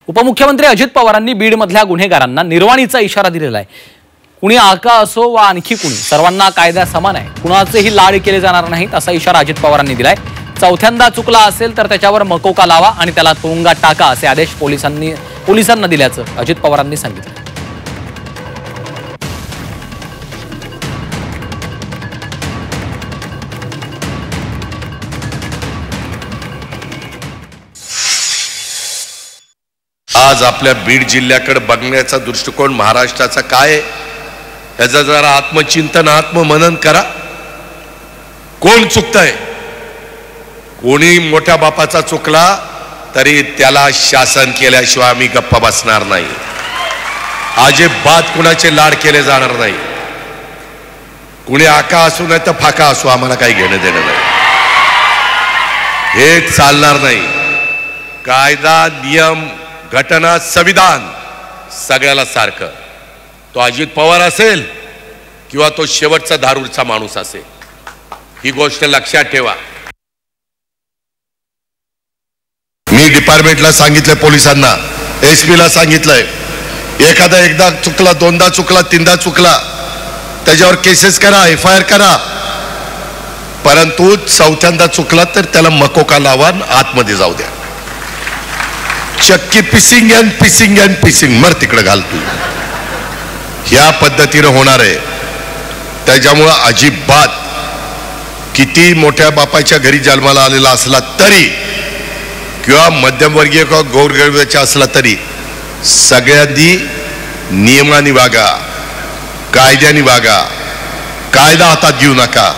उपमुख्यमंत्री अजित पवारांनी बीडमधल्या गुन्हेगारांना निर्वाणीचा इशारा दिलेला आहे। कुणी आका असो वा आणखी कुणी, सर्वांना कायदा समान आहे, कुणाचेही लाड केले जाणार नाहीत असा इशारा अजित पवारांनी दिलाय। चौथ्यांदा चुकला असेल तर त्याच्यावर मकोका लावा आणि त्याला तुरुंगात टाका असे आदेश पोलिसांना दिल्याचं अजित पवारांनी सांगितलं। आज आपल्या बीड जिल्ह्याकडे बघण्याचा दृष्टिकोन महाराष्ट्राचा काय आहे याचा जरा आत्मचिंतन आत्ममनन करा। कोण चुकतंय? कोणी मोठ्या बापाचा चुकला तरी त्याला शासन केल्याशिवाय आम्ही गप्पा बसणार नाही। अजिबात कुणाचे लाड केले जाणार नाही। कुणी आका असू नाही तर फाका असू, आम्हाला काही घेणं देणं नाही। हे चालणार नाही। कायदा, नियम, घटना, संविधान सगळ्याला सारखं। तो अजित पवार असेल किंवा तो शेवटचा धारूरचा माणूस असेल, ही गोष्ट लक्षात ठेवा। मी डिपार्टमेंटला सांगितलं, पोलिसांना, एसपी ला सांगितलंय, एकदा चुकला, दोनदा चुकला, तीनदा चुकला त्याच्यावर केसेस करा, FIR करा, परंतु चौथ्यांदा चुकला तर त्याला मकोका लावा, आतमध्ये जाऊ द्या। चक्की पिसिंग अँड पिसिंग अँड पिसिंग, मर तिकडे घाल तू, ह्या पद्धतीने होणार आहे। त्याच्यामुळे अजिबात किती मोठ्या बापाच्या घरी जन्माला आलेला असला तरी किंवा मध्यमवर्गीय किंवा गौरगरिबाचा असला तरी सगळ्यांनी नियमाने वागा, कायद्याने वागा, कायदा हातात घेऊ नका।